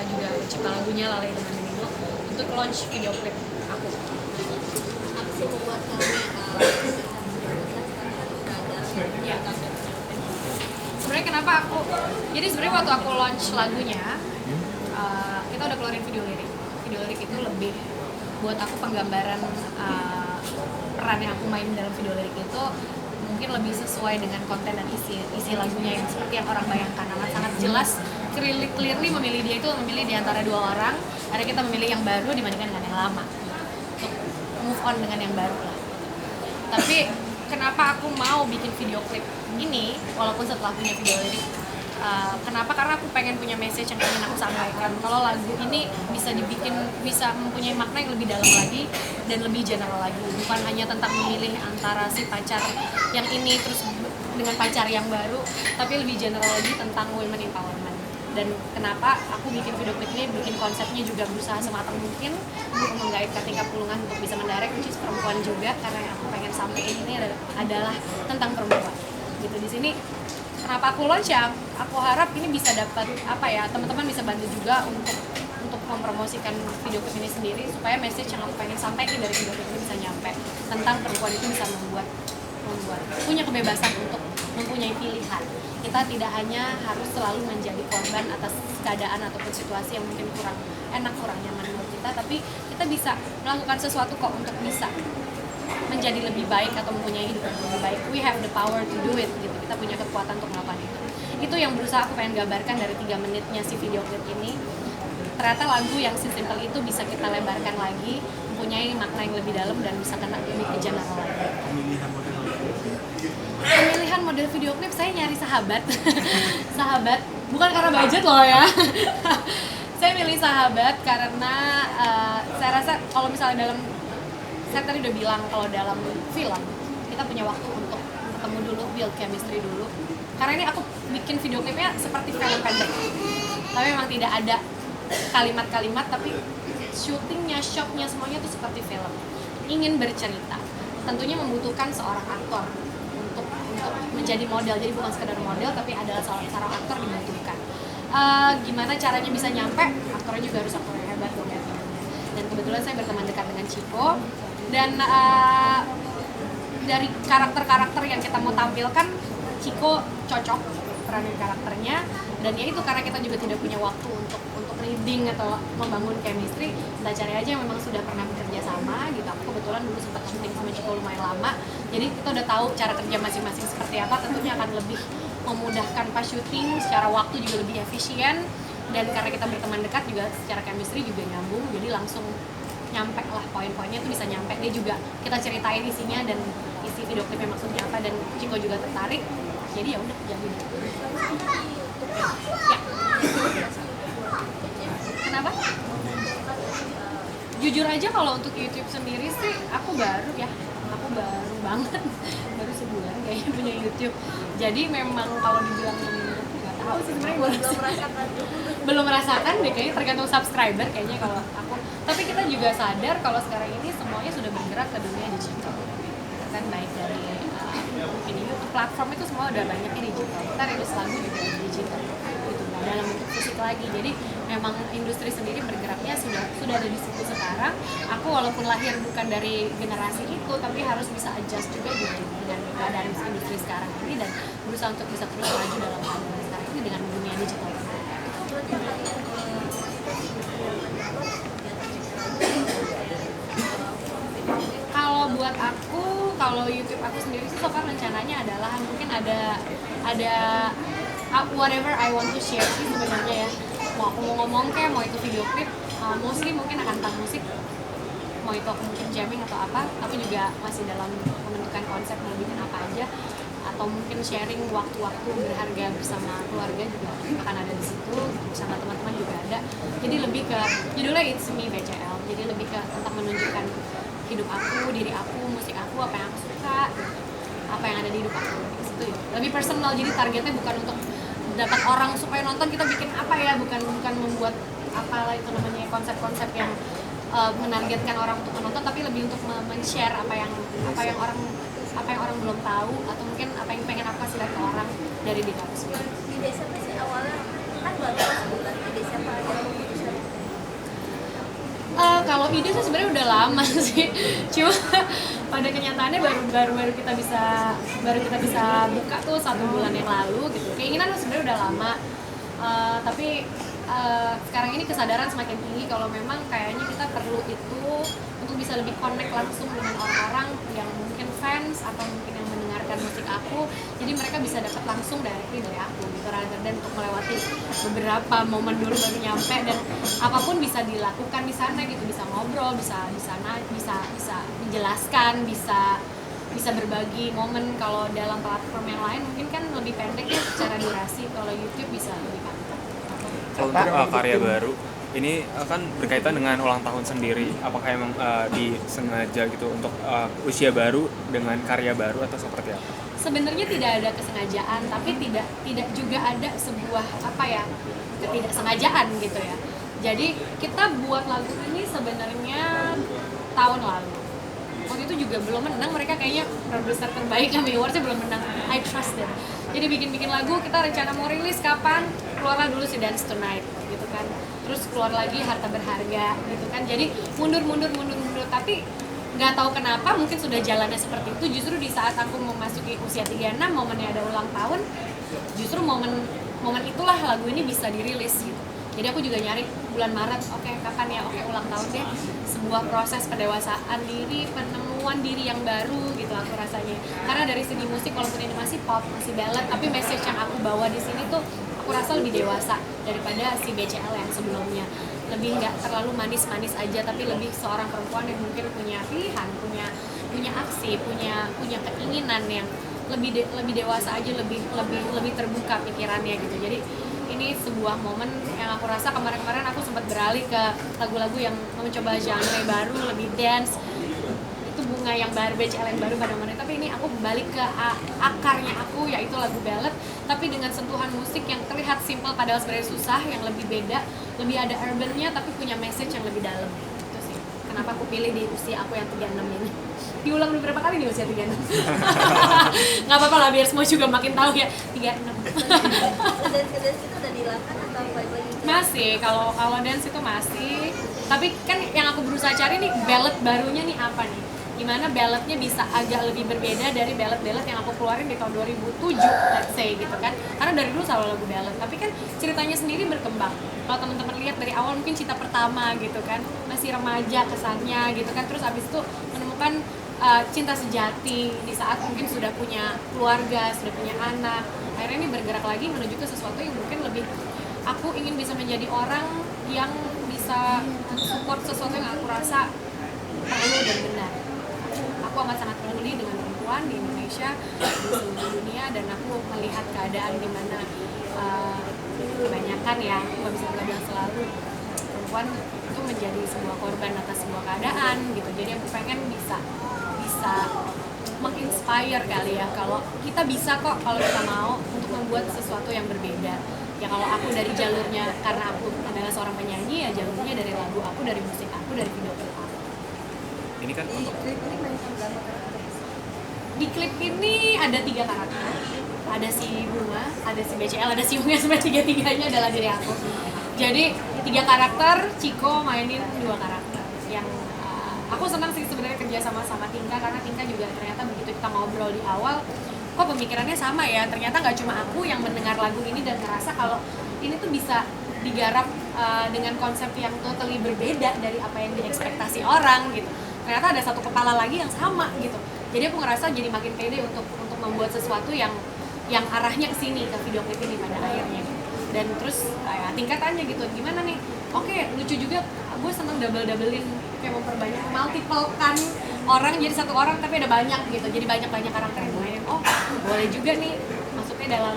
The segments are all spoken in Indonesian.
serta juga cipta lagunya Lalai dengan Nino untuk launch video klip aku. Apa sih membuat kamu Ya. Sebenarnya kenapa aku, jadi sebenarnya waktu aku launch lagunya, kita udah keluarin video lirik. Video lirik itu lebih buat aku penggambaran peran yang aku main dalam video lirik itu mungkin lebih sesuai dengan konten dan isi lagunya yang seperti yang orang bayangkan. Amat sangat jelas, clearly memilih dia itu memilih di antara dua orang. Ada kita memilih yang baru dibandingkan dengan yang lama untuk move on dengan yang baru lah. Tapi kenapa aku mau bikin video klip ini walaupun setelah punya video lirik? Kenapa? Karena aku pengen punya message yang ingin aku sampaikan. Kalau lagu ini bisa dibikin, bisa mempunyai makna yang lebih dalam lagi dan lebih general lagi. Bukan hanya tentang memilih antara si pacar yang ini terus dengan pacar yang baru, tapi lebih general lagi tentang women empowerment. Dan kenapa aku bikin video klip ini, bikin konsepnya juga berusaha sematang mungkin untuk menggait Kartika Pulungan untuk bisa mendirect, which is perempuan juga, karena yang aku pengen sampaikan ini adalah tentang perempuan. Gitu di sini. Kenapa aku launch ya? Aku harap ini bisa dapat apa ya, teman-teman bisa bantu juga untuk mempromosikan video klip ini sendiri supaya message yang aku pengen sampaikan dari video klip ini bisa nyampe tentang perempuan itu bisa membuat punya kebebasan untuk mempunyai pilihan. Kita tidak hanya harus selalu menjadi korban atas keadaan ataupun situasi yang mungkin kurang enak, kurang nyaman buat kita, tapi kita bisa melakukan sesuatu kok untuk bisa menjadi lebih baik atau mempunyai hidup yang lebih baik. We have the power to do it gitu. Kita punya kekuatan untuk melakukan itu. Itu yang berusaha aku pengen gambarkan dari 3 menitnya si video klip ini. Ternyata lagu yang sesimpel itu bisa kita lebarkan lagi, mempunyai makna yang lebih dalam dan bisa kena lebih ke general lagi. Pemilihan model video klip saya nyari sahabat. Sahabat, bukan karena budget loh ya. Saya milih sahabat karena saya rasa kalau misalnya saya tadi udah bilang kalau dalam film kita punya waktu untuk ketemu dulu, build chemistry dulu. Karena ini aku bikin video klipnya seperti film pendek, tapi memang tidak ada kalimat-kalimat, tapi syutingnya, shotnya semuanya tuh seperti film. Ingin bercerita, tentunya membutuhkan seorang aktor untuk menjadi model. Jadi bukan sekedar model, tapi adalah seorang aktor dibutuhkan. Gimana caranya bisa nyampe? Aktornya juga harus aktor yang hebat dong ya. Dan kebetulan saya berteman dekat dengan Chico. Dan dari karakter-karakter yang kita mau tampilkan, Chico cocok peranin karakternya. Dan ya itu karena kita juga tidak punya waktu untuk reading atau membangun chemistry, kita cari aja yang memang sudah pernah bekerja sama gitu. Aku kebetulan dulu sempat syuting sama Chico lumayan lama, jadi kita udah tahu cara kerja masing-masing seperti apa. Tentunya akan lebih memudahkan pas syuting, secara waktu juga lebih efisien. Dan karena kita berteman dekat juga secara chemistry juga nyambung, jadi langsung nyampe lah poin-poinnya itu bisa nyampe. Dia juga kita ceritain isinya dan isi video klipnya maksudnya apa, dan Chico juga tertarik, jadi ya udah jadi. Ya. Kenapa? Jujur aja kalau untuk YouTube sendiri sih aku baru baru banget baru sebulan kayaknya punya YouTube. Jadi memang kalau dibilang nggak tahu sih sebenarnya belum merasakan deh, kayaknya tergantung subscriber kayaknya kalau aku. Tapi kita juga sadar kalau sekarang ini semuanya sudah bergerak ke dunia digital, kan baik dari mungkin YouTube platform itu semua udah banyaknya digital. Kita rilis lagu juga digital gitu, nggak dalam bentuk fisik lagi. Jadi memang industri sendiri bergeraknya sudah ada di situ sekarang. Aku walaupun lahir bukan dari generasi itu, tapi harus bisa adjust juga gitu dengan keadaan industri sekarang ini dan berusaha untuk bisa terus maju dalam keadaan sekarang ini dengan dunia digital. Kalau buat aku, kalau YouTube aku sendiri sih so far rencananya adalah mungkin ada whatever I want to share sih sebenarnya ya. Mau aku mau ngomong kayak mau itu video klip, mostly mungkin akan tentang musik. Mau itu aku mungkin jamming atau apa, tapi juga masih dalam pembentukan konsep mau bikin apa aja, atau mungkin sharing waktu-waktu berharga bersama keluarga juga akan ada di situ, bersama teman-teman juga ada. Jadi lebih ke judulnya It's Me BCL. Jadi lebih ke tentang menunjukkan hidup aku, diri aku, musik aku, apa yang aku suka, apa yang ada di hidup aku. Itu lebih personal. Jadi targetnya bukan untuk dapat orang supaya nonton kita bikin apa ya, bukan membuat apalah itu namanya konsep-konsep yang menargetkan orang untuk menonton, tapi lebih untuk men-share apa yang orang belum tahu, atau mungkin apa yang pengen aku kasih lihat ke orang dari diri aku sendiri. Di desa sih awalnya kan baru sebulan, di desa apa aja ide sih sebenarnya udah lama sih, cuma pada kenyataannya baru kita bisa buka tuh 1 bulan yang lalu gitu. Keinginan sebenarnya udah lama, tapi sekarang ini kesadaran semakin tinggi kalau memang kayaknya kita perlu itu untuk bisa lebih connect langsung dengan orang-orang yang mungkin fans atau mungkin yang mendengarkan musik aku, jadi mereka bisa dapat langsung dari aku gitu, rather than untuk melewati beberapa momen dulu baru nyampe. Dan apapun bisa dilakukan di sana gitu, bisa ngobrol, bisa menjelaskan, bisa berbagi momen. Kalau dalam platform yang lain mungkin kan lebih pendek ya secara durasi, kalau YouTube bisa lebih panjang. Kalau untuk karya baru ini kan berkaitan dengan ulang tahun sendiri, apakah emang disengaja gitu untuk usia baru dengan karya baru atau seperti apa? Sebenarnya tidak ada kesengajaan, tapi tidak juga ada sebuah ketidaksengajaan gitu ya. Jadi kita buat lagu ini sebenarnya tahun lalu. Waktu itu juga belum menang, mereka kayaknya produser terbaik Grammy Awards-nya belum menang. I trust them. Jadi bikin lagu, kita rencana mau rilis kapan, keluarlah dulu si Dance Tonight gitu kan. Terus keluar lagi Harta Berharga gitu kan. Jadi mundur, tapi nggak tahu kenapa mungkin sudah jalannya seperti itu. Justru di saat aku memasuki usia 36, momennya ada ulang tahun, justru momen itulah lagu ini bisa dirilis gitu. Jadi aku juga nyari bulan Maret, kapan ya, ulang tahun deh. Sebuah proses pendewasaan diri, penemuan diri yang baru gitu aku rasanya. Karena dari segi musik, walaupun ini masih pop, masih ballad, tapi message yang aku bawa di sini tuh aku rasa lebih dewasa daripada si BCL yang sebelumnya. Lebih nggak terlalu manis-manis aja, tapi lebih seorang perempuan yang mungkin punya pilihan, punya aksi, punya keinginan yang lebih dewasa aja, lebih terbuka pikirannya gitu. Jadi ini sebuah momen yang aku rasa kemarin aku sempat beralih ke lagu-lagu yang mencoba genre baru, lebih dance. Itu bunga yang baru, BCL yang baru pada momennya. Tapi ini aku balik ke akarnya aku, yaitu lagu ballad, tapi dengan sentuhan musik yang terlihat simple padahal sebenarnya susah, yang lebih beda, lebih ada urbannya tapi punya message yang lebih dalam. Itu sih kenapa aku pilih di usia aku yang 36 ini. Diulang beberapa kali di usia 36. Nggak apa-apa lah, biar semua juga makin tahu ya, 36. Dance itu udah dilakukan atau balik lagi? Masih, kalau dance itu masih. Tapi kan yang aku berusaha cari nih, ballad barunya nih apa nih? Gimana balladnya bisa agak lebih berbeda dari ballad yang aku keluarin di tahun 2007, let's say gitu kan. Karena dari dulu selalu lagu ballad, tapi kan ceritanya sendiri berkembang. Kalau teman-teman lihat dari awal mungkin cinta pertama gitu kan, masih remaja kesannya gitu kan. Terus abis itu menemukan cinta sejati di saat mungkin sudah punya keluarga, sudah punya anak. Akhirnya ini bergerak lagi menuju ke sesuatu yang mungkin lebih, aku ingin bisa menjadi orang yang bisa support sesuatu yang aku rasa perlu dan benar. Aku amat sangat peduli dengan perempuan di Indonesia, di seluruh dunia, dan aku melihat keadaan di mana kebanyakan ya, aku nggak bisa bilang selalu, perempuan itu menjadi sebuah korban atas sebuah keadaan gitu. Jadi aku pengen bisa menginspire kali ya, kalau kita bisa kok kalau kita mau untuk membuat sesuatu yang berbeda. Ya kalau aku dari jalurnya karena aku adalah seorang penyanyi, ya jalurnya dari lagu aku, dari musik aku, dari video klip aku. Ini kan untuk Di klip ini ada 3 karakter. Ada si Bunga, ada si BCL, ada si Unga, sebenarnya 3-tiganya adalah diri aku. Jadi 3 karakter, Ciko mainin 2 karakter. Yang aku senang sih sebenarnya kerja sama Tinka, karena Tinka juga ternyata begitu kita ngobrol di awal, kok pemikirannya sama ya. Ternyata nggak cuma aku yang mendengar lagu ini dan ngerasa kalau ini tuh bisa digarap dengan konsep yang totally berbeda dari apa yang diekspektasi orang gitu. Ternyata ada satu kepala lagi yang sama gitu. Jadi aku ngerasa jadi makin pede untuk membuat sesuatu yang arahnya ke sini, ke video klip ini pada akhirnya. Dan terus Tinka tanya gitu, gimana nih? Oke, lucu juga, gue seneng double-doublein, kayak memperbanyak, multiple kan orang jadi satu orang tapi ada banyak gitu. Jadi banyak karakter yang main. Oh, boleh juga nih. Maksudnya dalam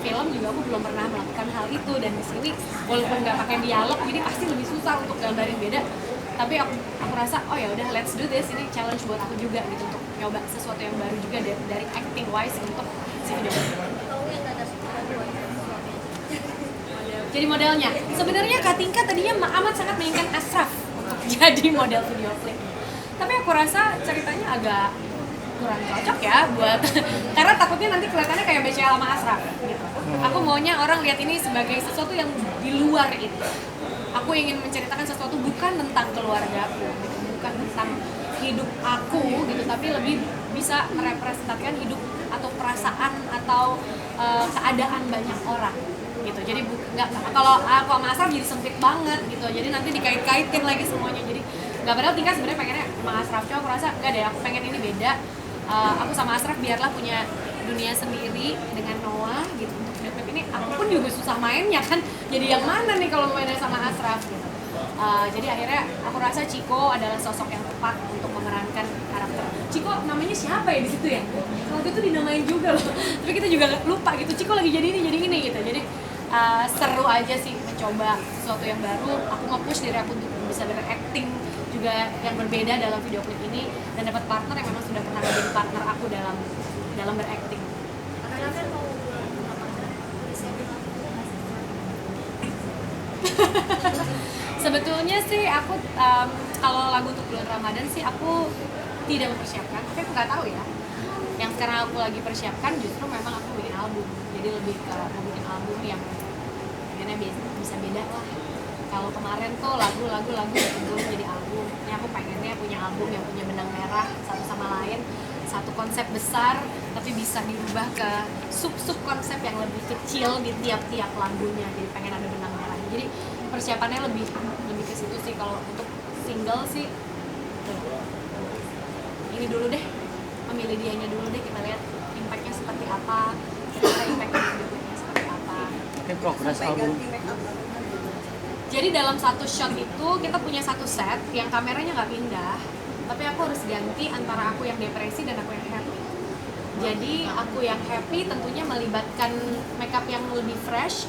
film juga aku belum pernah melakukan hal itu, dan di sini walaupun nggak pakai dialog, jadi pasti lebih susah untuk gambarin beda. Tapi aku rasa oh ya udah, let's do this, ini challenge buat aku juga gitu untuk nyoba sesuatu yang baru juga dari acting wise untuk si video. Kamu yang nggak ada Jadi modelnya sebenarnya Kak Tinka tadinya amat sangat menginginkan Ashraf untuk jadi model video klip. Tapi aku rasa ceritanya agak kurang cocok ya buat karena takutnya nanti kelihatannya kayak BCL sama Ashraf gitu. Aku maunya orang lihat ini sebagai sesuatu yang di luar itu. aku ingin menceritakan sesuatu bukan tentang keluarga aku gitu, bukan tentang hidup aku gitu, tapi lebih bisa merepresentasikan hidup atau perasaan atau keadaan banyak orang gitu. Jadi nggak, kalau aku sama Asraf jadi sempit banget gitu, jadi nanti dikait-kaitin lagi semuanya. Jadi nggak, padahal Tika sebenarnya pengennya sama Asraf, cuma aku rasa nggak deh, aku pengen ini beda. Aku sama Asraf biarlah punya dunia sendiri dengan Noah gitu. Untuk video klip ini aku pun juga susah mainnya kan, jadi yang mana nih kalau mainnya sama Asraf gitu. Jadi akhirnya aku rasa Ciko adalah sosok yang tepat untuk memerankan karakter. Ciko namanya siapa ya di situ ya? Waktu itu dinamain juga loh, tapi kita juga lupa gitu. Ciko lagi jadi ini gitu. Jadi seru aja sih mencoba sesuatu yang baru. Aku nge-push diri aku untuk bisa berakting juga yang berbeda dalam video klip ini, dan dapat partner yang memang sudah pernah menjadi partner aku dalam berakting. Karena kan mau bulan Ramadan, siapin aku Sebetulnya sih aku kalau lagu untuk bulan Ramadan sih aku tidak mempersiapkan, tapi aku nggak tahu ya. Yang sekarang aku lagi persiapkan justru memang aku bikin album, jadi lebih ke mau bikin album yang akhirnya bisa beda lah. Kalau kemarin tuh lagu dikumpul jadi album, ini aku pengennya punya album yang punya benang merah satu sama lain, satu konsep besar tapi bisa dirubah ke sub konsep yang lebih kecil di tiap lagunya. Jadi pengen ada benang merah. Jadi persiapannya lebih ke situ sih. Kalau untuk single sih ini dulu deh, memilih dianya dulu deh, kita lihat impactnya seperti apa, kira-kira impact videonya seperti apa. Oke, progres sampai album. ganti make up. Jadi dalam satu shot itu kita punya satu set yang kameranya nggak pindah, tapi aku harus ganti antara aku yang depresi dan aku yang happy. Jadi aku yang happy tentunya melibatkan makeup yang lebih fresh,